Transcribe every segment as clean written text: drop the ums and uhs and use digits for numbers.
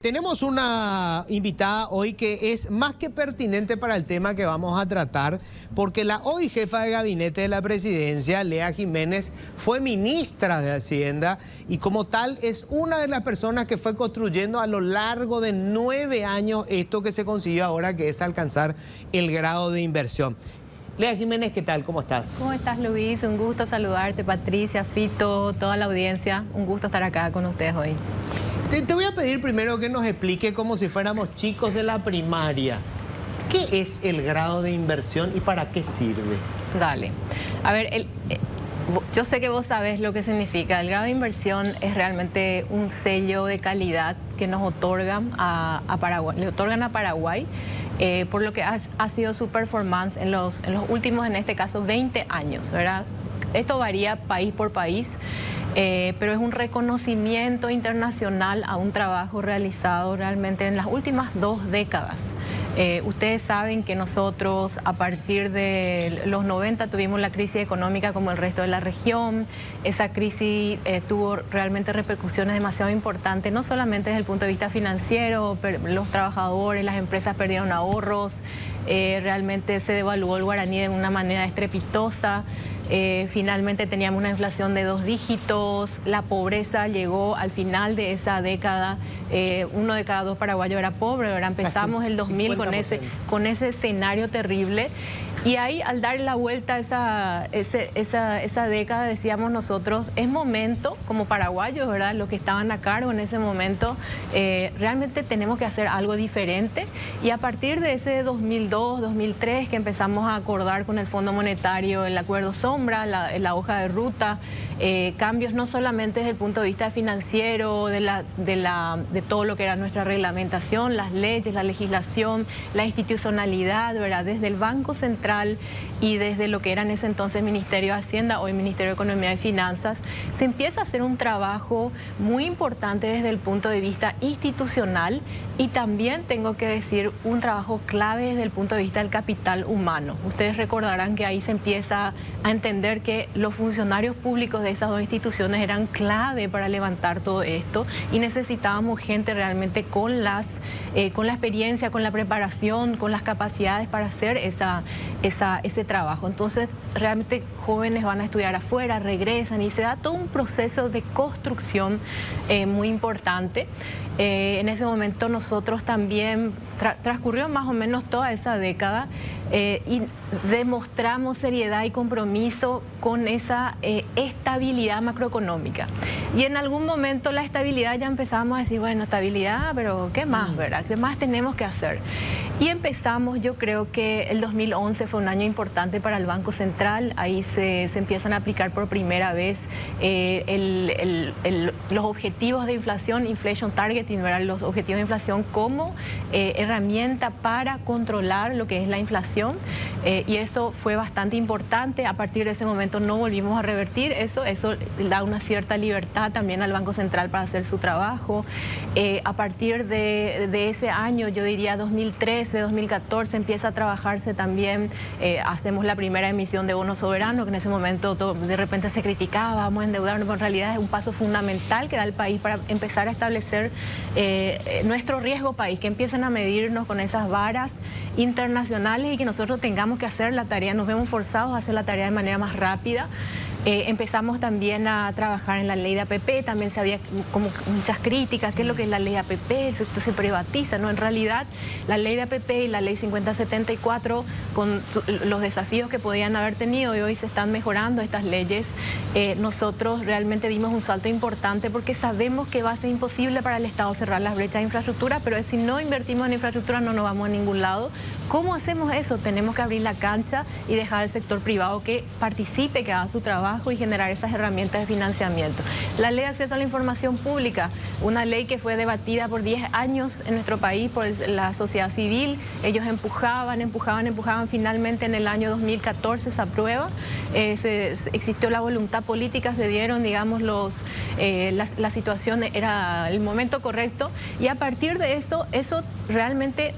Tenemos una invitada hoy que es más que pertinente para el tema que vamos a tratar, porque la hoy jefa de gabinete de la presidencia, Lea Jiménez, fue ministra de Hacienda y como tal es una de las personas que fue construyendo a lo largo de 9 años esto que se consiguió ahora, que es alcanzar el grado de inversión. Lea Jiménez, ¿qué tal? ¿Cómo estás? ¿Cómo estás, Luis? Un gusto saludarte, Patricia, Fito, toda la audiencia. Un gusto estar acá con ustedes hoy. Te voy a pedir primero que nos explique como si fuéramos chicos de la primaria. ¿Qué es el grado de inversión y para qué sirve? Dale. A ver, yo sé que vos sabés lo que significa. El grado de inversión es realmente un sello de calidad que nos otorgan a Paraguay, le otorgan a Paraguay por lo que ha sido su performance en los últimos, en este caso, 20 años, ¿verdad? Esto varía país por país. Pero es un reconocimiento internacional a un trabajo realizado realmente en las últimas 2 décadas. Ustedes saben que nosotros a partir de los 90 tuvimos la crisis económica como el resto de la región. Esa crisis tuvo realmente repercusiones demasiado importantes, no solamente desde el punto de vista financiero, los trabajadores, las empresas perdieron ahorros, realmente se devaluó el guaraní de una manera estrepitosa. Finalmente teníamos una inflación de 2 dígitos, la pobreza llegó al final de esa década, 1 de cada 2 paraguayos era pobre, ahora empezamos el 2000 con ese escenario terrible. Y ahí, al dar la vuelta a esa década, decíamos nosotros, es momento, como paraguayos, ¿verdad?, los que estaban a cargo en ese momento, realmente tenemos que hacer algo diferente. Y a partir de ese 2002, 2003, que empezamos a acordar con el Fondo Monetario el acuerdo sombra, la hoja de ruta, cambios no solamente desde el punto de vista financiero, de todo lo que era nuestra reglamentación, las leyes, la legislación, la institucionalidad, ¿verdad?, desde el Banco Central y desde lo que era en ese entonces Ministerio de Hacienda, hoy Ministerio de Economía y Finanzas, se empieza a hacer un trabajo muy importante desde el punto de vista institucional y también, tengo que decir, un trabajo clave desde el punto de vista del capital humano. Ustedes recordarán que ahí se empieza a entender que los funcionarios públicos de esas 2 instituciones eran clave para levantar todo esto y necesitábamos gente realmente con la experiencia, con la preparación, con las capacidades para hacer ese trabajo. Entonces, realmente jóvenes van a estudiar afuera, regresan y se da todo un proceso de construcción muy importante. En ese momento nosotros también transcurrió más o menos toda esa década y demostramos seriedad y compromiso con esa estabilidad macroeconómica. Y en algún momento la estabilidad ya empezábamos a decir, bueno, estabilidad, pero ¿qué más, verdad? ¿Qué más tenemos que hacer? Y empezamos, yo creo que el 2011 fue un año importante para el Banco Central. Ahí se empiezan a aplicar por primera vez los objetivos de inflación, inflation targeting, ¿verdad?, los objetivos de inflación como herramienta para controlar lo que es la inflación. Y eso fue bastante importante. A partir de ese momento no volvimos a revertir eso da una cierta libertad también al Banco Central para hacer su trabajo. A partir de ese año, yo diría 2013, 2014, empieza a trabajarse también, hacemos la primera emisión de bonos soberanos, que en ese momento de repente se criticaba, vamos a endeudarnos, pero en realidad es un paso fundamental que da el país para empezar a establecer nuestro riesgo país, que empiecen a medirnos con esas varas internacionales y que nosotros tengamos que hacer la tarea, nos vemos forzados a hacer la tarea de manera más rápida. Empezamos también a trabajar en la ley de APP, también se había como muchas críticas, ¿qué es lo que es la ley de APP? Esto se privatiza, ¿no? En realidad, la ley de APP y la ley 5074, con los desafíos que podían haber tenido y hoy se están mejorando estas leyes, nosotros realmente dimos un salto importante porque sabemos que va a ser imposible para el Estado cerrar las brechas de infraestructura, pero si no invertimos en infraestructura no nos vamos a ningún lado. ¿Cómo hacemos eso? Tenemos que abrir la cancha y dejar al sector privado que participe, que haga su trabajo y generar esas herramientas de financiamiento. La ley de acceso a la información pública, una ley que fue debatida por 10 años en nuestro país por la sociedad civil. Ellos empujaban, finalmente en el año 2014 se aprueba. Existió la voluntad política, se dieron, digamos, la situación, era el momento correcto y a partir de eso realmente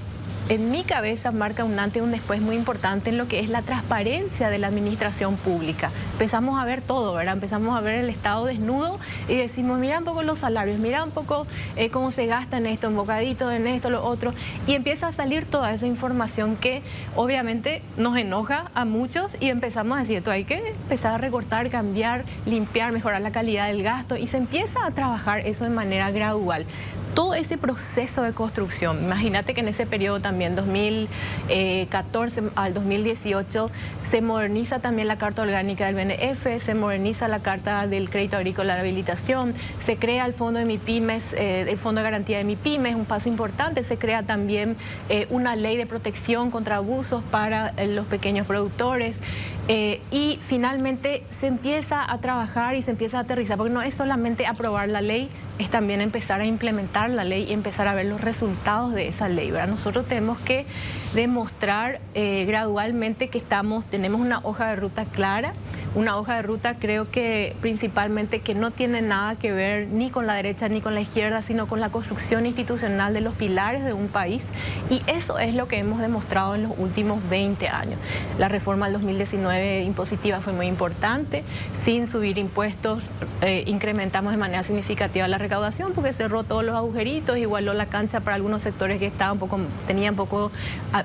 en mi cabeza marca un antes y un después muy importante en lo que es la transparencia de la administración pública. Empezamos a ver todo, ¿verdad? Empezamos a ver el Estado desnudo y decimos, mira un poco los salarios, mira un poco cómo se gasta en esto, en bocadito, en esto, lo otro, y empieza a salir toda esa información que obviamente nos enoja a muchos y empezamos a decir, esto hay que empezar a recortar, cambiar, limpiar, mejorar la calidad del gasto y se empieza a trabajar eso de manera gradual. Todo ese proceso de construcción, imagínate que en ese periodo también, 2014 al 2018, se moderniza también la Carta Orgánica del BNF, se moderniza la Carta del Crédito Agrícola de Habilitación, se crea el Fondo de MIPYMES, el Fondo de Garantía de MIPYMES, un paso importante, se crea también una ley de protección contra abusos para los pequeños productores y finalmente se empieza a trabajar y se empieza a aterrizar, porque no es solamente aprobar la ley, es también empezar a implementar la ley y empezar a ver los resultados de esa ley, ¿verdad? Nosotros tenemos que demostrar gradualmente que tenemos una hoja de ruta clara, una hoja de ruta creo que principalmente que no tiene nada que ver ni con la derecha ni con la izquierda, sino con la construcción institucional de los pilares de un país, y eso es lo que hemos demostrado en los últimos 20 años. La reforma del 2019 impositiva fue muy importante, sin subir impuestos incrementamos de manera significativa la recaudación porque cerró todos los agujeritos, igualó la cancha para algunos sectores que tenían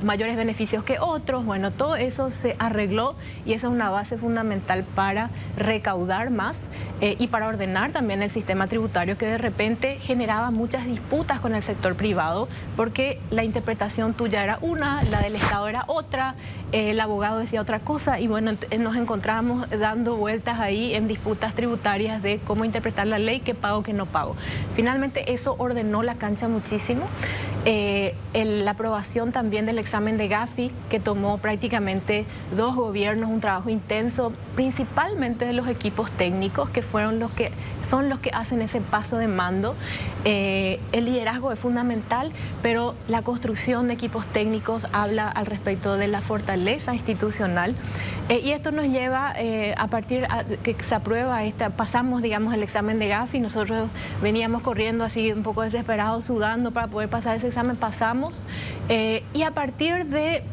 mayores beneficios que otros. Bueno, todo eso se arregló y esa es una base fundamental para recaudar más y para ordenar también el sistema tributario que de repente generaba muchas disputas con el sector privado porque la interpretación tuya era una, la del Estado era otra, el abogado decía otra cosa y bueno, nos encontramos dando vueltas ahí en disputas tributarias de cómo interpretar la ley, qué pago, qué no pago. Finalmente eso ordenó la cancha muchísimo. La aprobación también del examen de Gafi, que tomó prácticamente 2 gobiernos, un trabajo intenso, principalmente de los equipos técnicos, que son los que hacen ese paso de mando. El liderazgo es fundamental, pero la construcción de equipos técnicos habla al respecto de la fortaleza institucional. Y esto nos lleva, a partir de que se aprueba pasamos, digamos, el examen de Gafi, nosotros veníamos corriendo así un poco desesperados, sudando para poder pasar ese examen, pasamos. Y a partir de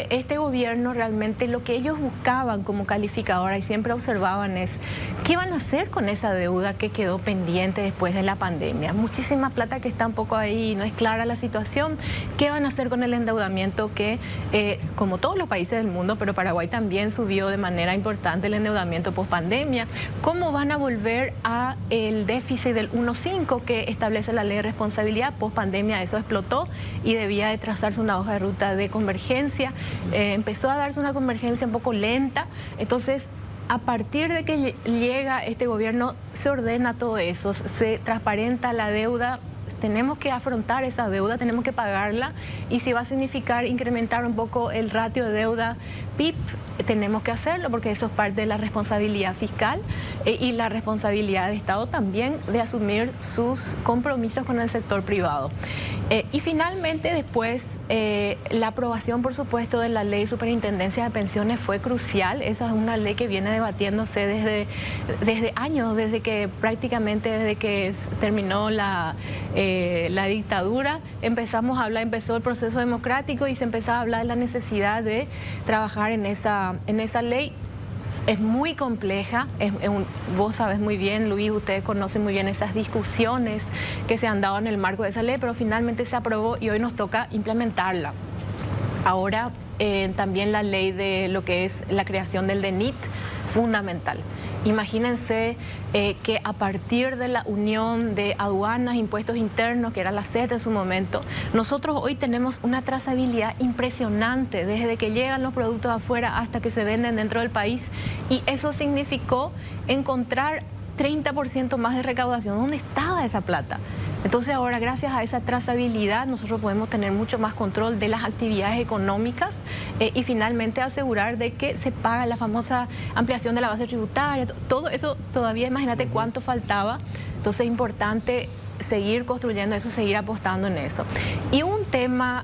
este gobierno, realmente lo que ellos buscaban como calificadora y siempre observaban es qué van a hacer con esa deuda que quedó pendiente después de la pandemia. Muchísima plata que está un poco ahí, no es clara la situación. ¿Qué van a hacer con el endeudamiento que, como todos los países del mundo, pero Paraguay también subió de manera importante el endeudamiento post pandemia? ¿Cómo van a volver a el déficit del 1.5 que establece la ley de responsabilidad? Post pandemia eso explotó y debía de trazarse una hoja de ruta de convergencia. Empezó a darse una convergencia un poco lenta, entonces a partir de que llega este gobierno se ordena todo eso, se transparenta la deuda. Tenemos que afrontar esa deuda, tenemos que pagarla y si va a significar incrementar un poco el ratio de deuda PIB, tenemos que hacerlo porque eso es parte de la responsabilidad fiscal y la responsabilidad de Estado también de asumir sus compromisos con el sector privado. Y finalmente después la aprobación, por supuesto, de la ley de superintendencia de pensiones fue crucial. Esa es una ley que viene debatiéndose desde años, desde que terminó la dictadura, empezó el proceso democrático y se empezaba a hablar de la necesidad de trabajar en esa ley. Es muy compleja, vos sabés muy bien, Luis, ustedes conocen muy bien esas discusiones que se han dado en el marco de esa ley, pero finalmente se aprobó y hoy nos toca implementarla. Ahora también la ley de lo que es la creación del DENIT, fundamental. Imagínense que a partir de la unión de aduanas, impuestos internos, que era la SET en su momento, nosotros hoy tenemos una trazabilidad impresionante desde que llegan los productos afuera hasta que se venden dentro del país y eso significó encontrar 30% más de recaudación. ¿Dónde estaba esa plata? Entonces ahora, gracias a esa trazabilidad, nosotros podemos tener mucho más control de las actividades económicas y finalmente asegurar de que se paga la famosa ampliación de la base tributaria. Todo eso todavía, imagínate cuánto faltaba. Entonces es importante seguir construyendo eso, seguir apostando en eso. Y un tema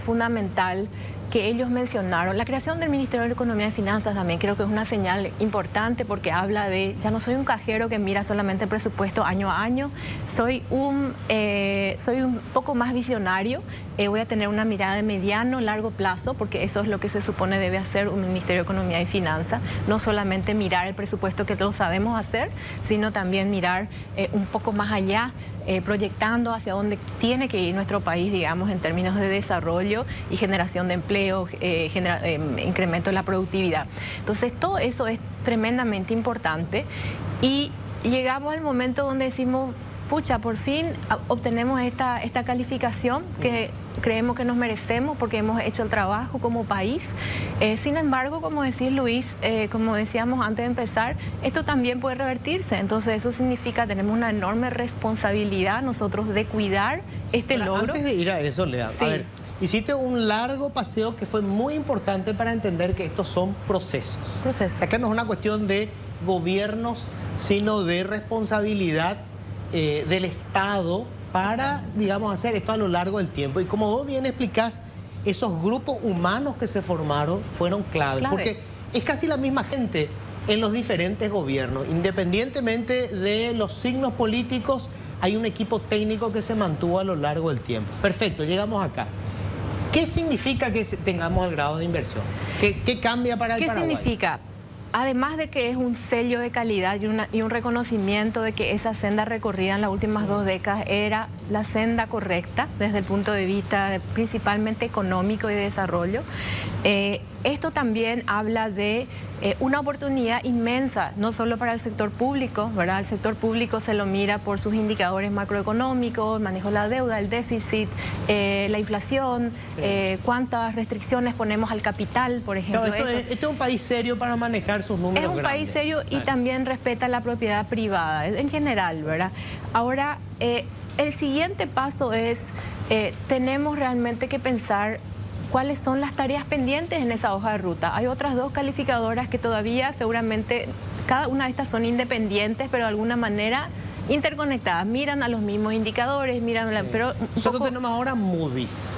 fundamental que ellos mencionaron. La creación del Ministerio de Economía y Finanzas también creo que es una señal importante porque habla de, ya no soy un cajero que mira solamente el presupuesto año a año, soy un poco más visionario, voy a tener una mirada de mediano, largo plazo, porque eso es lo que se supone debe hacer un Ministerio de Economía y Finanzas, no solamente mirar el presupuesto que lo sabemos hacer, sino también mirar un poco más allá, proyectando hacia dónde tiene que ir nuestro país, digamos, en términos de desarrollo y generación de empleo, incremento de la productividad. Entonces, todo eso es tremendamente importante y llegamos al momento donde decimos, pucha, por fin obtenemos esta calificación que creemos que nos merecemos porque hemos hecho el trabajo como país. Sin embargo, como decís Luis, como decíamos antes de empezar, esto también puede revertirse. Entonces eso significa tenemos una enorme responsabilidad nosotros de cuidar este logro. Antes de ir a eso, Lea, sí. A ver, hiciste un largo paseo que fue muy importante para entender que estos son procesos. Acá no es una cuestión de gobiernos, sino de responsabilidad del Estado para, digamos, hacer esto a lo largo del tiempo. Y como vos bien explicás, esos grupos humanos que se formaron fueron clave. Porque es casi la misma gente en los diferentes gobiernos. Independientemente de los signos políticos, hay un equipo técnico que se mantuvo a lo largo del tiempo. Perfecto, llegamos acá. ¿Qué significa que tengamos el grado de inversión? ¿Qué cambia para el Paraguay? ¿Qué significa? Además de que es un sello de calidad y un reconocimiento de que esa senda recorrida en las últimas 2 décadas era la senda correcta desde el punto de vista principalmente económico y de desarrollo. Esto también habla de una oportunidad inmensa, no solo para el sector público, ¿verdad? El sector público se lo mira por sus indicadores macroeconómicos, el manejo de la deuda, el déficit, la inflación, cuántas restricciones ponemos al capital, por ejemplo. Claro, esto es un país serio para manejar sus números grandes. Es un país serio y también respeta la propiedad privada, en general, ¿verdad? Ahora, el siguiente paso es, tenemos realmente que pensar cuáles son las tareas pendientes en esa hoja de ruta. Hay otras 2 calificadoras que todavía seguramente, cada una de estas son independientes, pero de alguna manera interconectadas, miran a los mismos indicadores, pero nosotros tenemos ahora Moody's.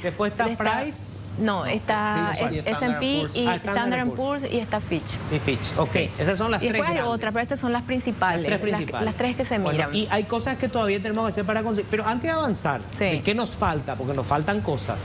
Después está Price. No, está S&P y Standard & Poor's y está Fitch. Y Fitch, ok. Sí. Esas son las 3 después hay grandes. otras, pero estas son las principales. Las 3 que se miran. Y hay cosas que todavía tenemos que hacer para conseguir. Pero antes de avanzar, ¿qué nos falta? Porque nos faltan cosas.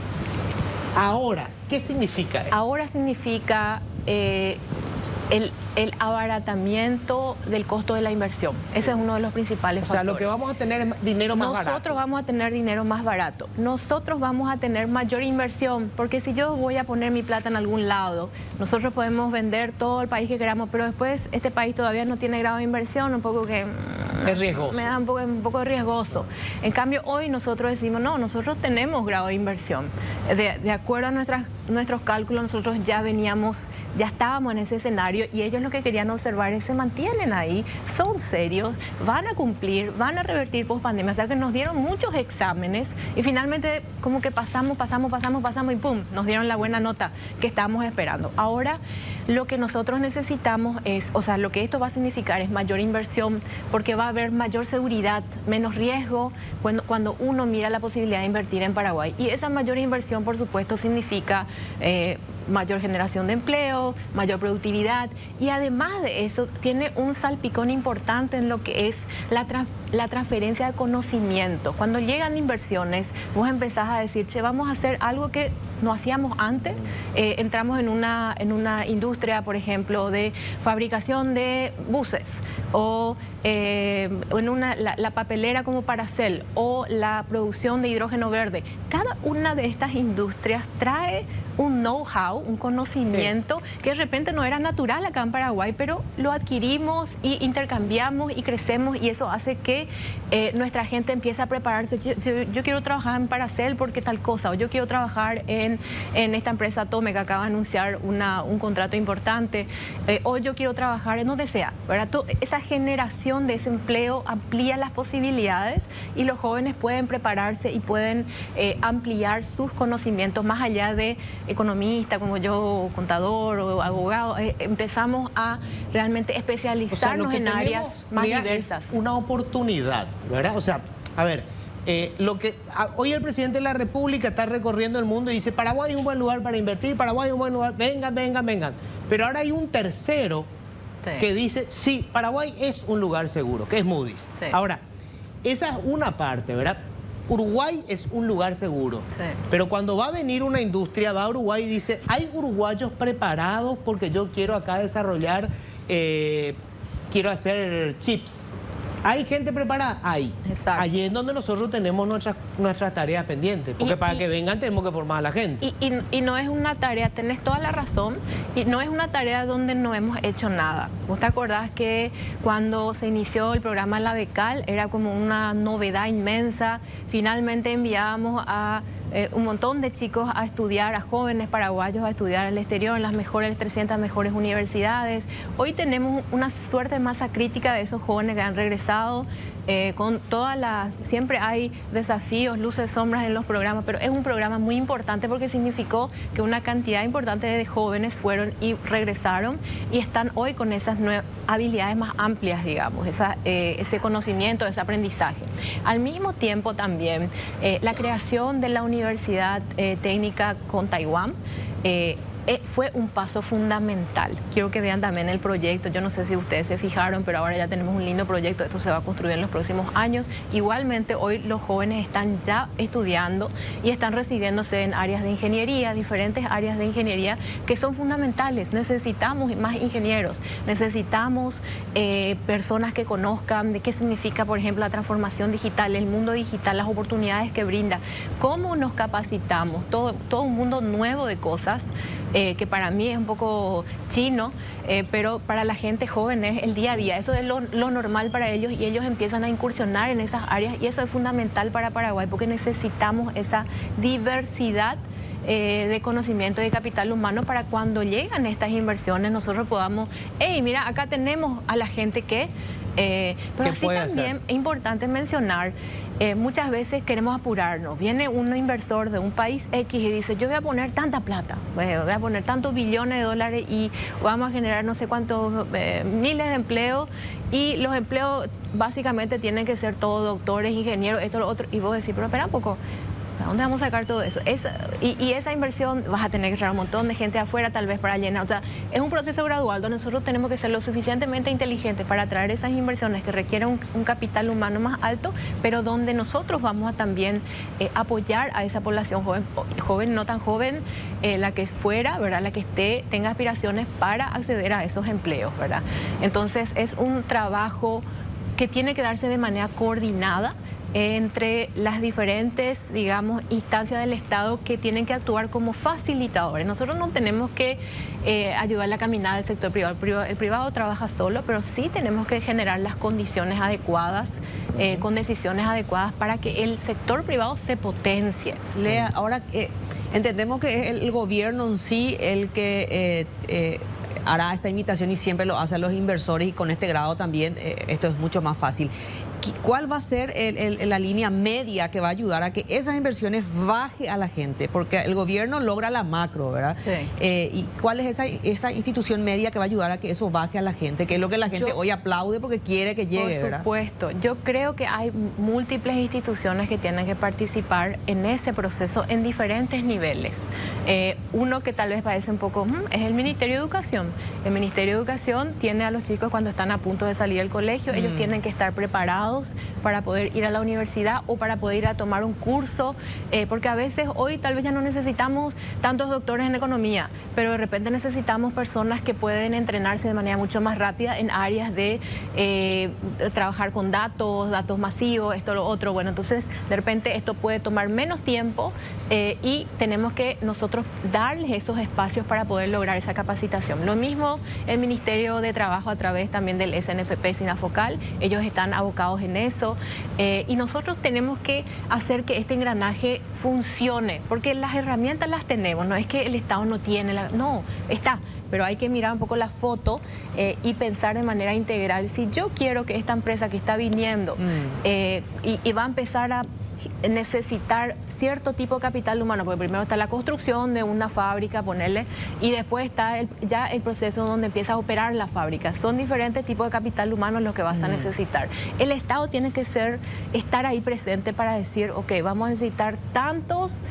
Ahora, ¿qué significa esto? Ahora significa el abaratamiento del costo de la inversión. Ese es uno de los principales factores. O sea, lo que vamos a tener es dinero más barato. Nosotros vamos a tener dinero más barato. Nosotros vamos a tener mayor inversión, porque si yo voy a poner mi plata en algún lado, nosotros podemos vender todo el país que queramos, pero después este país todavía no tiene grado de inversión, un poco que... Es riesgoso. Me da un poco riesgoso. En cambio, hoy nosotros decimos, no, nosotros tenemos grado de inversión. De acuerdo a nuestros cálculos, nosotros ya estábamos en ese escenario y ellos lo que querían observar es se mantienen ahí, son serios, van a cumplir, van a revertir post pandemia. O sea que nos dieron muchos exámenes y finalmente como que pasamos y pum, nos dieron la buena nota que estábamos esperando. Ahora lo que nosotros necesitamos es, o sea, lo que esto va a significar es mayor inversión porque va a haber mayor seguridad, menos riesgo cuando uno mira la posibilidad de invertir en Paraguay. Y esa mayor inversión, por supuesto, significa mayor generación de empleo, mayor productividad y además de eso tiene un salpicón importante en lo que es la transferencia de conocimiento. Cuando llegan inversiones, vos empezás a decir, che, vamos a hacer algo que no hacíamos antes. Entramos en una industria, por ejemplo, de fabricación de buses o en la papelera como Paracel o la producción de hidrógeno verde. Cada una de estas industrias trae un know-how, un conocimiento que de repente no era natural acá en Paraguay, pero lo adquirimos y intercambiamos y crecemos y eso hace que nuestra gente empiece a prepararse. Yo quiero trabajar en Paracel porque tal cosa, o yo quiero trabajar en esta empresa Atome que acaba de anunciar un contrato importante, o yo quiero trabajar en donde sea, ¿verdad? Esa generación de ese empleo amplía las posibilidades y los jóvenes pueden prepararse y pueden ampliar sus conocimientos más allá de economista como yo, contador o abogado. Empezamos a realmente especializarnos en áreas más diversas. Es una oportunidad, ¿verdad? O sea, a ver, Hoy el presidente de la República está recorriendo el mundo y dice, Paraguay es un buen lugar para invertir, Paraguay es un buen lugar, vengan. Pero ahora hay un tercero que dice, sí, Paraguay es un lugar seguro, que es Moody's. Sí. Ahora, esa es una parte, ¿verdad? Uruguay es un lugar seguro, pero cuando va a venir una industria, va a Uruguay y dice, hay uruguayos preparados porque yo quiero acá desarrollar, quiero hacer chips. ¿Hay gente preparada? Hay. Exacto. Allí es donde nosotros tenemos nuestras tareas pendientes, porque para que vengan tenemos que formar a la gente. Y no es una tarea, tenés toda la razón, y no es una tarea donde no hemos hecho nada. ¿Vos te acordás que cuando se inició el programa La Becal era como una novedad inmensa? Finalmente enviábamos a un montón de chicos a estudiar, a jóvenes paraguayos a estudiar al exterior, en las 300 mejores universidades. Hoy tenemos una suerte de masa crítica de esos jóvenes que han regresado, con todas siempre hay desafíos, luces, sombras en los programas, pero es un programa muy importante porque significó que una cantidad importante de jóvenes fueron y regresaron y están hoy con esas habilidades más amplias, digamos, ese conocimiento, ese aprendizaje. Al mismo tiempo también la creación de la Universidad Técnica con Taiwán fue un paso fundamental. Quiero que vean también el proyecto. Yo no sé si ustedes se fijaron, pero ahora ya tenemos un lindo proyecto. Esto se va a construir en los próximos años. Igualmente, hoy los jóvenes están ya estudiando y están recibiéndose en áreas de ingeniería, diferentes áreas de ingeniería que son fundamentales. Necesitamos más ingenieros, necesitamos personas que conozcan de qué significa, por ejemplo, la transformación digital, el mundo digital, las oportunidades que brinda, cómo nos capacitamos, todo un mundo nuevo de cosas. Que para mí es un poco chino, pero para la gente joven es el día a día. Eso es lo normal para ellos y ellos empiezan a incursionar en esas áreas y eso es fundamental para Paraguay porque necesitamos esa diversidad de conocimiento y de capital humano para cuando llegan estas inversiones nosotros podamos, mira, acá tenemos a la gente que... pero así también es importante mencionar, muchas veces queremos apurarnos. Viene un inversor de un país X y dice, yo voy a poner tanta plata, voy a poner tantos billones de dólares y vamos a generar no sé cuántos miles de empleos y los empleos básicamente tienen que ser todos doctores, ingenieros, esto, lo otro. Y vos decís, pero espera un poco, ¿a dónde vamos a sacar todo eso? Y esa inversión vas a tener que traer un montón de gente afuera tal vez para llenar. O sea, es un proceso gradual donde nosotros tenemos que ser lo suficientemente inteligentes para atraer esas inversiones que requieren un capital humano más alto, pero donde nosotros vamos a también apoyar a esa población joven, no tan joven, la que fuera, ¿verdad? La que tenga aspiraciones para acceder a esos empleos, ¿verdad? Entonces es un trabajo que tiene que darse de manera coordinada entre las diferentes, digamos, instancias del Estado que tienen que actuar como facilitadores. Nosotros no tenemos que ayudarle a caminar al sector privado. El privado trabaja solo, pero sí tenemos que generar las condiciones adecuadas, con decisiones adecuadas para que el sector privado se potencie. Lea, ahora entendemos que es el gobierno en sí el que... hará esta invitación y siempre lo hace a los inversores y con este grado también esto es mucho más fácil. ¿Cuál va a ser la línea media que va a ayudar a que esas inversiones baje a la gente? Porque el gobierno logra la macro, ¿verdad? Sí. ¿Y cuál es esa institución media que va a ayudar a que eso baje a la gente? Que es lo que la gente hoy aplaude porque quiere que llegue, ¿verdad? Por supuesto. Yo creo que hay múltiples instituciones que tienen que participar en ese proceso en diferentes niveles. Uno que tal vez parece un poco, es el Ministerio de Educación. El Ministerio de Educación tiene a los chicos cuando están a punto de salir del colegio, ellos tienen que estar preparados para poder ir a la universidad o para poder ir a tomar un curso, porque a veces hoy tal vez ya no necesitamos tantos doctores en economía, pero de repente necesitamos personas que pueden entrenarse de manera mucho más rápida en áreas de trabajar con datos masivos, esto, lo otro. Bueno, entonces de repente esto puede tomar menos tiempo y tenemos que nosotros darles esos espacios para poder lograr esa capacitación. Lo mismo el Ministerio de Trabajo a través también del SNFP Sinafocal, ellos están abocados en eso y nosotros tenemos que hacer que este engranaje funcione, porque las herramientas las tenemos, no es que el Estado no tiene, no, está, pero hay que mirar un poco la foto y pensar de manera integral. Si yo quiero que esta empresa que está viniendo y va a empezar a necesitar cierto tipo de capital humano, porque primero está la construcción de una fábrica, ponerle, y después está ya el proceso donde empieza a operar la fábrica. Son diferentes tipos de capital humano los que vas a necesitar. El Estado tiene que estar ahí presente para decir, ok, vamos a necesitar tantos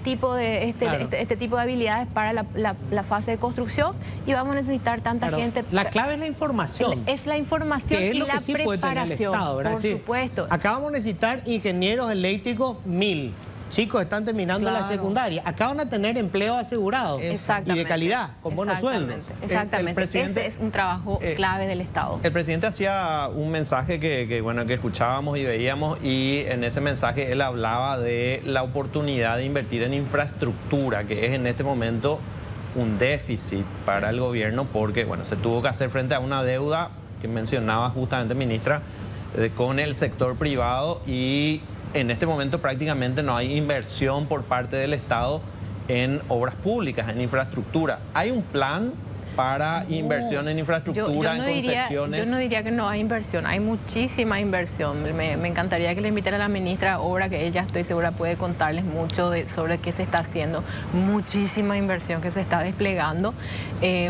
tipos de este tipo de habilidades para la fase de construcción y vamos a necesitar tanta gente. La clave es la información. Es la información y la preparación, por supuesto. Acá vamos a necesitar ingenieros eléctricos 1000. Chicos están terminando la secundaria. Acá van a tener empleo asegurado y de calidad, con buenos sueldos. Exactamente. Ese es un trabajo clave del Estado. El presidente hacía un mensaje que escuchábamos y veíamos, y en ese mensaje él hablaba de la oportunidad de invertir en infraestructura, que es en este momento un déficit para el gobierno, porque se tuvo que hacer frente a una deuda que mencionaba justamente, ministra, con el sector privado, y en este momento prácticamente no hay inversión por parte del Estado en obras públicas, en infraestructura. ¿Hay un plan para inversión en infraestructura, en concesiones? Yo no diría que no hay inversión, hay muchísima inversión. Me encantaría que le invitara a la ministra ahora, que ella, estoy segura, puede contarles mucho sobre qué se está haciendo. Muchísima inversión que se está desplegando,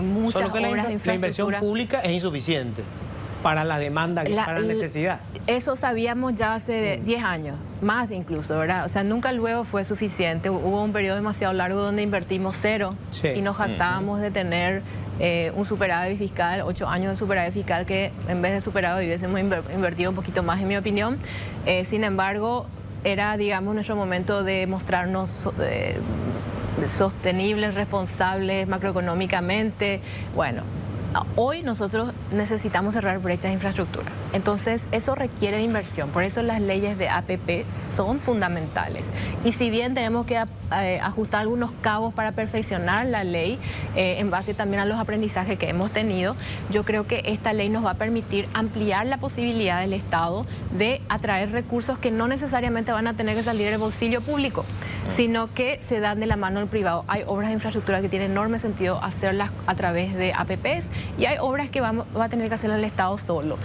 muchas Solo que obras de infraestructura. La inversión pública es insuficiente para la demanda, para la necesidad. Eso sabíamos ya hace 10 años, más incluso, ¿verdad? O sea, nunca luego fue suficiente. Hubo un periodo demasiado largo donde invertimos cero y nos jactábamos de tener un superávit fiscal, 8 años de superávit fiscal, que en vez de superávit hubiésemos invertido un poquito más, en mi opinión. Sin embargo, era, digamos, nuestro momento de mostrarnos sostenibles, responsables macroeconómicamente. Bueno, hoy nosotros necesitamos cerrar brechas de infraestructura. Entonces, eso requiere de inversión. Por eso las leyes de APP son fundamentales. Y si bien tenemos que ajustar algunos cabos para perfeccionar la ley, en base también a los aprendizajes que hemos tenido, yo creo que esta ley nos va a permitir ampliar la posibilidad del Estado de atraer recursos que no necesariamente van a tener que salir del bolsillo público, sino que se dan de la mano al privado. Hay obras de infraestructura que tienen enorme sentido hacerlas a través de APPs, y hay obras que va a tener que hacerlo el Estado solo.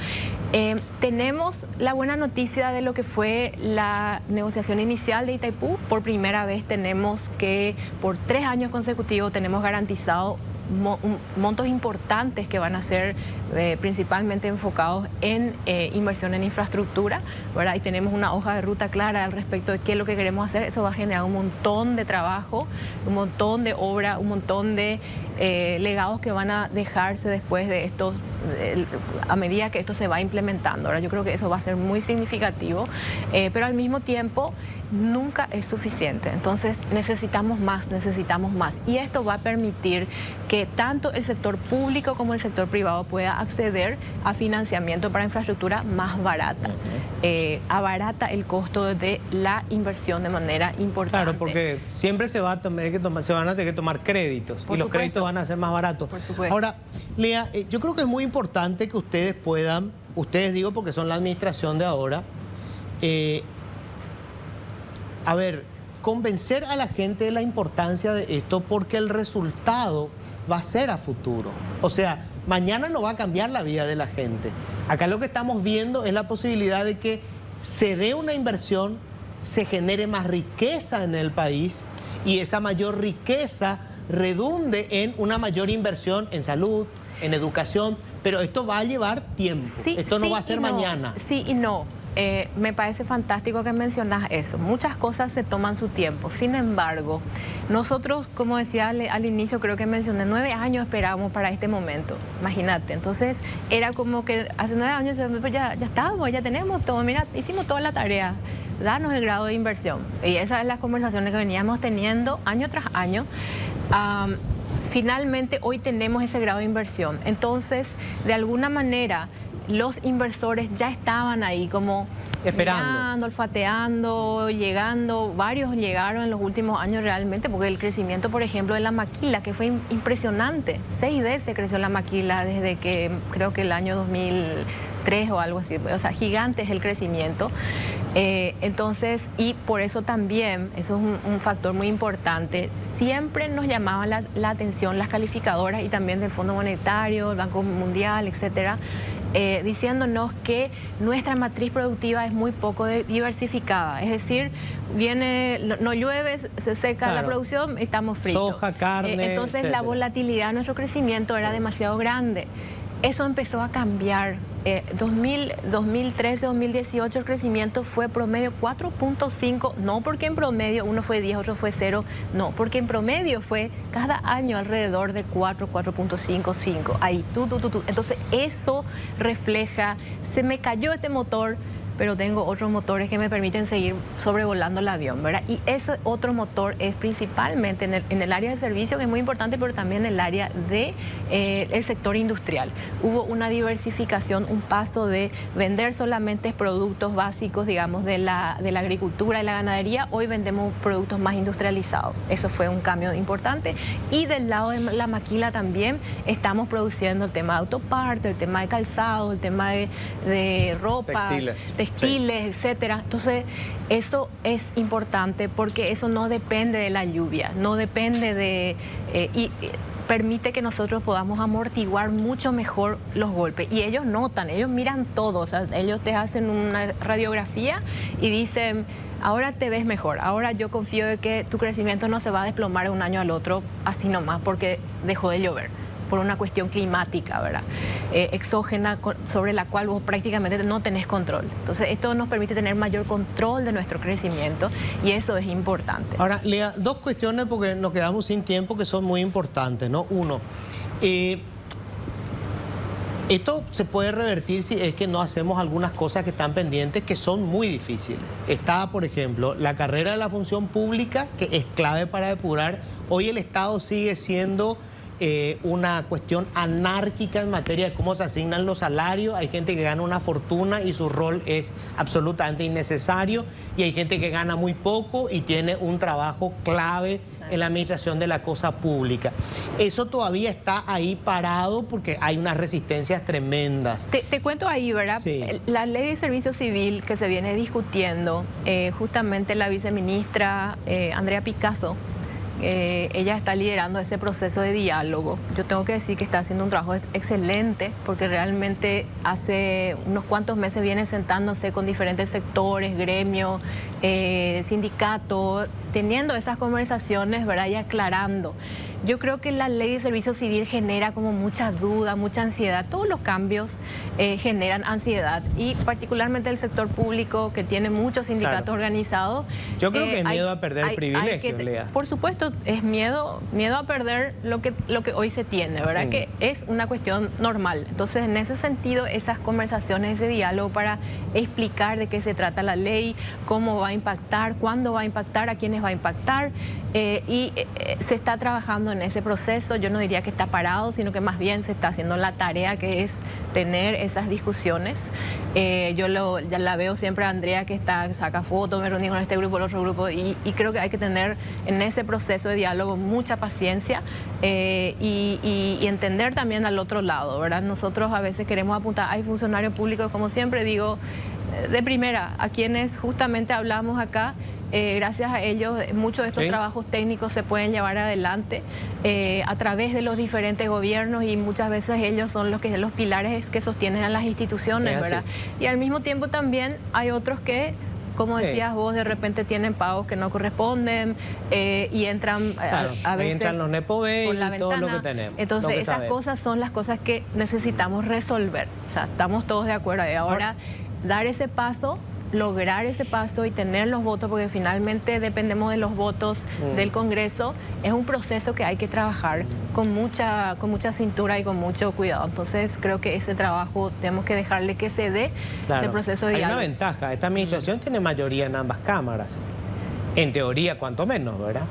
Tenemos la buena noticia de lo que fue la negociación inicial de Itaipú. Por primera vez tenemos que, por 3 años consecutivos, tenemos garantizado montos importantes que van a ser principalmente enfocados en inversión en infraestructura, ¿verdad? Y tenemos una hoja de ruta clara al respecto de qué es lo que queremos hacer. Eso va a generar un montón de trabajo, un montón de obra, un montón de legados que van a dejarse después de esto, a medida que esto se va implementando. Ahora, yo creo que eso va a ser muy significativo, pero al mismo tiempo nunca es suficiente. Entonces necesitamos más. Y esto va a permitir que tanto el sector público como el sector privado pueda acceder a financiamiento para infraestructura más barata. Abarata el costo de la inversión de manera importante. Claro, porque siempre se van a tener que tomar créditos, y los créditos van a ser más baratos. Por supuesto. Ahora, Lea, yo creo que es muy importante que ustedes puedan, digo porque son la administración de ahora, convencer a la gente de la importancia de esto, porque el resultado va a ser a futuro. O sea, mañana no va a cambiar la vida de la gente. Acá lo que estamos viendo es la posibilidad de que se dé una inversión, se genere más riqueza en el país, y esa mayor riqueza redunde en una mayor inversión en salud, en educación, pero esto va a llevar tiempo. Esto no va a ser mañana. Sí y no. Me parece fantástico que mencionas eso. Muchas cosas se toman su tiempo. Sin embargo, nosotros, como decía al inicio, creo que mencioné, 9 años esperábamos para este momento. Imagínate. Entonces, era como que hace 9 años ya estábamos, ya tenemos todo. Mira, hicimos toda la tarea. Danos el grado de inversión. Y esas son las conversaciones que veníamos teniendo año tras año. Finalmente, hoy tenemos ese grado de inversión. Entonces, de alguna manera, los inversores ya estaban ahí como esperando, mirando, olfateando, llegando. Varios llegaron en los últimos años realmente, porque el crecimiento, por ejemplo, de la maquila, que fue impresionante. 6 veces creció la maquila desde que creo que el año 2003 o algo así. O sea, gigante es el crecimiento. Entonces, y por eso también, eso es un factor muy importante, siempre nos llamaban la atención las calificadoras, y también del Fondo Monetario, el Banco Mundial, etcétera, diciéndonos que nuestra matriz productiva es muy poco diversificada. Es decir, no llueve, se seca la producción, estamos fritos. Soja, carne, entonces etcétera. La volatilidad de nuestro crecimiento era demasiado grande. Eso empezó a cambiar. 2013, 2018 el crecimiento fue promedio 4.5, no porque en promedio uno fue 10, otro fue 0, no, porque en promedio fue cada año alrededor de 4.5, 5. Ahí, Entonces eso refleja, se me cayó este motor, pero tengo otros motores que me permiten seguir sobrevolando el avión, ¿verdad? Y ese otro motor es principalmente en el área de servicio, que es muy importante, pero también en el área de el sector industrial. Hubo una diversificación, un paso de vender solamente productos básicos, digamos, de la agricultura y la ganadería. Hoy vendemos productos más industrializados. Eso fue un cambio importante. Y del lado de la maquila también estamos produciendo el tema de autoparte, el tema de calzado, el tema de ropas, textiles, etcétera. Entonces, eso es importante porque eso no depende de la lluvia, no depende de... permite que nosotros podamos amortiguar mucho mejor los golpes. Y ellos notan, ellos miran todo, o sea, ellos te hacen una radiografía y dicen, ahora te ves mejor, ahora yo confío de que tu crecimiento no se va a desplomar de un año al otro así nomás porque dejó de llover, por una cuestión climática, ¿verdad? Exógena, sobre la cual vos prácticamente no tenés control. Entonces, esto nos permite tener mayor control de nuestro crecimiento y eso es importante. Ahora, Lea, dos cuestiones porque nos quedamos sin tiempo que son muy importantes, ¿no? Uno, esto se puede revertir si es que no hacemos algunas cosas que están pendientes que son muy difíciles. Está, por ejemplo, la carrera de la función pública, que es clave para depurar. Hoy el Estado sigue siendo una cuestión anárquica en materia de cómo se asignan los salarios. Hay gente que gana una fortuna y su rol es absolutamente innecesario, y hay gente que gana muy poco y tiene un trabajo clave en la administración de la cosa pública. Eso todavía está ahí parado porque hay unas resistencias tremendas. Te cuento ahí, ¿verdad? Sí. La ley de servicio civil que se viene discutiendo, justamente la viceministra Andrea Picasso, ella está liderando ese proceso de diálogo. Yo tengo que decir que está haciendo un trabajo excelente porque realmente hace unos cuantos meses viene sentándose con diferentes sectores, gremios, sindicatos, teniendo esas conversaciones, ¿verdad? Y aclarando. Yo creo que la ley de servicio civil genera como mucha duda, mucha ansiedad. Todos los cambios generan ansiedad y particularmente el sector público que tiene muchos sindicatos organizados. Yo creo que es miedo a perder privilegios, Lea. Por supuesto, es miedo a perder lo que hoy se tiene, ¿verdad? Que es una cuestión normal. Entonces, en ese sentido, esas conversaciones, ese diálogo para explicar de qué se trata la ley, cómo va a impactar, cuándo va a impactar, a quiénes va a impactar, se está trabajando en ese proceso. Yo no diría que está parado, sino que más bien se está haciendo la tarea que es tener esas discusiones. Yo ya la veo siempre a Andrea que saca fotos, me reuní con este grupo, el otro grupo, y creo que hay que tener en ese proceso de diálogo mucha paciencia y entender también al otro lado, ¿verdad? Nosotros a veces queremos apuntar, hay funcionarios públicos, como siempre digo, de primera, a quienes justamente hablamos acá. Gracias a ellos, muchos de estos trabajos técnicos se pueden llevar adelante a través de los diferentes gobiernos, y muchas veces ellos son los pilares que sostienen a las instituciones, ¿verdad? Y al mismo tiempo también hay otros que, como decías vos, de repente tienen pagos que no corresponden y entran a veces entran los Nepo Baby por la y todo ventana. lo que tenemos. Entonces, esas cosas son las cosas que necesitamos resolver. O sea, estamos todos de acuerdo. Y ahora, dar ese paso, lograr ese paso y tener los votos, porque finalmente dependemos de los votos del Congreso, es un proceso que hay que trabajar con mucha cintura y con mucho cuidado. Entonces, creo que ese trabajo tenemos que dejarle que se dé ese proceso de diálogo. Hay una ventaja, esta administración tiene mayoría en ambas cámaras, en teoría cuanto menos, ¿verdad?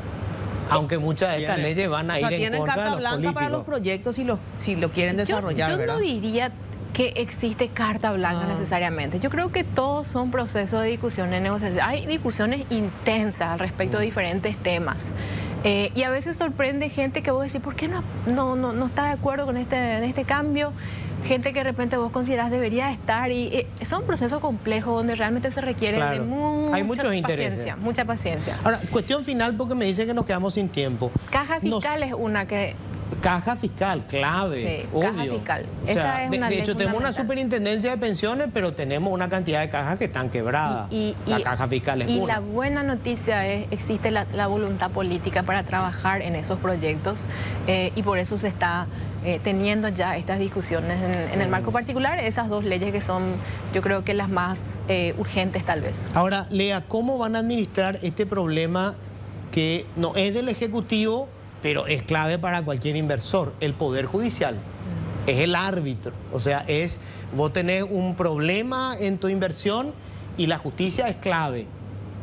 Aunque muchas de estas leyes van a ir en contra de los políticos. Tienen carta blanca para los proyectos si lo quieren desarrollar, yo ¿verdad? no diría que existe carta blanca necesariamente. Yo creo que todos son procesos de discusión, de negociación. Hay discusiones intensas al respecto de diferentes temas. Y a veces sorprende gente que vos decís, ¿por qué no está de acuerdo con este cambio? Gente que de repente vos considerás debería estar, y son procesos complejos donde realmente se requiere de mucha paciencia. Ahora, cuestión final, porque me dicen que nos quedamos sin tiempo. Caja fiscal es una que Caja fiscal, clave, Sí, obvio. caja fiscal. O sea, Esa es una de ley hecho, tenemos una fundamental. superintendencia de pensiones, pero tenemos una cantidad de cajas que están quebradas. La caja fiscal es y una. la buena noticia es existe la voluntad política para trabajar en esos proyectos y por eso se está teniendo ya estas discusiones en el marco particular, esas dos leyes que son, yo creo que las más urgentes tal vez. Ahora, Lea, ¿cómo van a administrar este problema que no es del Ejecutivo, pero es clave para cualquier inversor? El Poder Judicial es el árbitro. O sea, vos tenés un problema en tu inversión y la justicia es clave.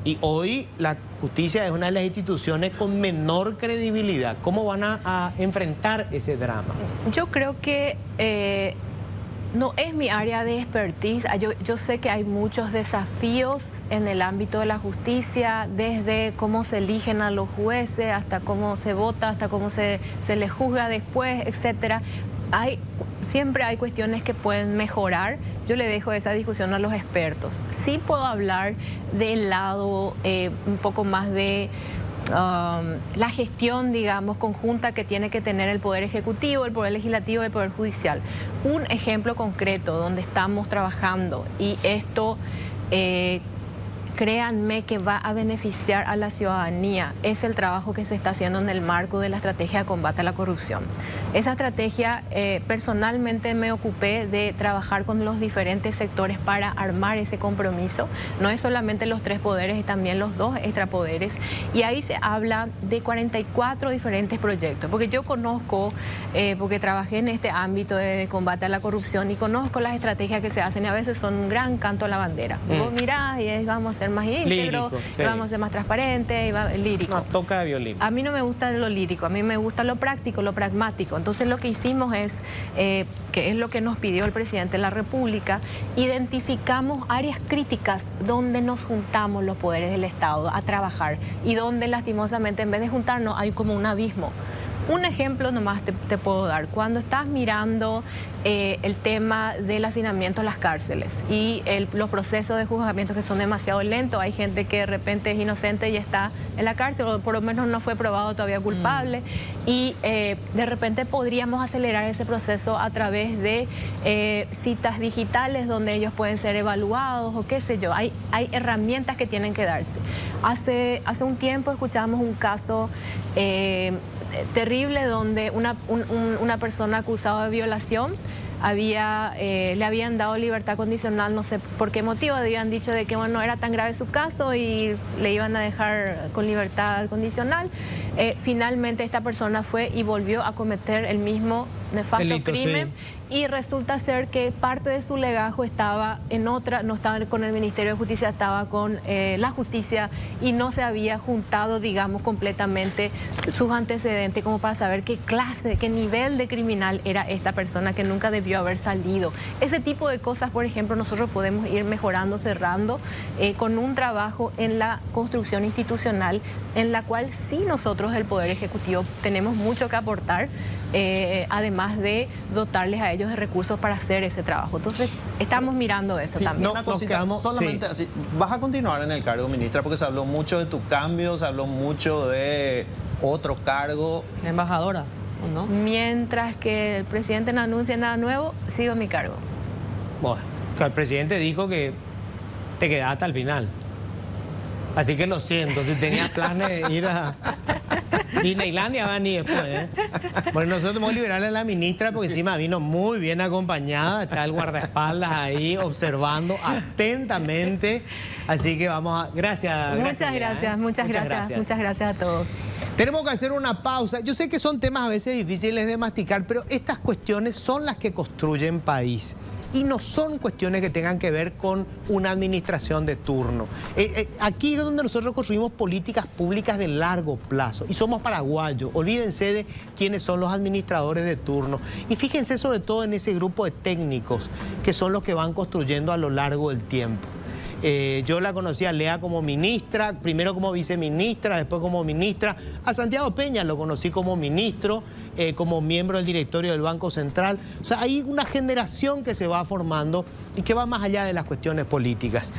Y hoy la justicia es una de las instituciones con menor credibilidad. ¿Cómo van a enfrentar ese drama? Yo creo que no es mi área de expertise. Yo sé que hay muchos desafíos en el ámbito de la justicia, desde cómo se eligen a los jueces, hasta cómo se vota, hasta cómo se les juzga después, etcétera. Siempre hay cuestiones que pueden mejorar. Yo le dejo esa discusión a los expertos. Sí puedo hablar del lado un poco más de la gestión, digamos, conjunta que tiene que tener el Poder Ejecutivo, el Poder Legislativo y el Poder Judicial. Un ejemplo concreto donde estamos trabajando y esto, créanme que va a beneficiar a la ciudadanía, es el trabajo que se está haciendo en el marco de la estrategia de combate a la corrupción. Esa estrategia, personalmente me ocupé de trabajar con los diferentes sectores para armar ese compromiso. No es solamente los 3 poderes, y también los 2 extrapoderes. Y ahí se habla de 44 diferentes proyectos, porque yo conozco, porque trabajé en este ámbito de combate a la corrupción y conozco las estrategias que se hacen y a veces son un gran canto a la bandera. Vos mirás y ahí vamos a ser más íntegros, sí. vamos a ser más transparentes, lírico. No, toca de violín. A mí no me gusta lo lírico, a mí me gusta lo práctico, lo pragmático. Entonces lo que hicimos es, que es lo que nos pidió el presidente de la República, identificamos áreas críticas donde nos juntamos los poderes del Estado a trabajar y donde lastimosamente en vez de juntarnos hay como un abismo. Un ejemplo nomás te puedo dar. Cuando estás mirando el tema del hacinamiento en las cárceles y los procesos de juzgamiento que son demasiado lentos, hay gente que de repente es inocente y está en la cárcel o por lo menos no fue probado todavía culpable y de repente podríamos acelerar ese proceso a través de citas digitales donde ellos pueden ser evaluados o qué sé yo. Hay herramientas que tienen que darse. Hace un tiempo escuchábamos un caso terrible donde una persona acusada de violación le habían dado libertad condicional, no sé por qué motivo, habían dicho de que bueno, no era tan grave su caso y le iban a dejar con libertad condicional. Finalmente esta persona fue y volvió a cometer el mismo nefasto delito, crimen. Sí. Y resulta ser que parte de su legajo estaba en otra, no estaba con el Ministerio de Justicia, estaba con la justicia y no se había juntado, digamos, completamente sus antecedentes como para saber qué clase, qué nivel de criminal era esta persona que nunca debió haber salido. Ese tipo de cosas, por ejemplo, nosotros podemos ir mejorando, cerrando con un trabajo en la construcción institucional en la cual sí nosotros, el Poder Ejecutivo, tenemos mucho que aportar. Además de dotarles a ellos de recursos para hacer ese trabajo. Entonces, estamos mirando eso también. Una cosita, quedamos, solamente así, ¿vas a continuar en el cargo, ministra? Porque se habló mucho de tu cambio, se habló mucho de otro cargo. Embajadora, ¿o no? Mientras que el presidente no anuncie nada nuevo, sigo en mi cargo. Bueno, el presidente dijo que te quedás hasta el final. Así que lo siento, si tenías planes de ir a Disneylandia, van y después, ¿eh? Bueno, nosotros vamos a liberar a la ministra porque encima vino muy bien acompañada, está el guardaespaldas ahí observando atentamente. Así que vamos a... Gracias. Muchas gracias a todos. Tenemos que hacer una pausa. Yo sé que son temas a veces difíciles de masticar, pero estas cuestiones son las que construyen país. Y no son cuestiones que tengan que ver con una administración de turno. Aquí es donde nosotros construimos políticas públicas de largo plazo. Y somos paraguayos. Olvídense de quiénes son los administradores de turno. Y fíjense sobre todo en ese grupo de técnicos que son los que van construyendo a lo largo del tiempo. Yo la conocí a Lea como ministra, primero como viceministra, después como ministra. A Santiago Peña lo conocí como ministro, como miembro del directorio del Banco Central. O sea, hay una generación que se va formando y que va más allá de las cuestiones políticas.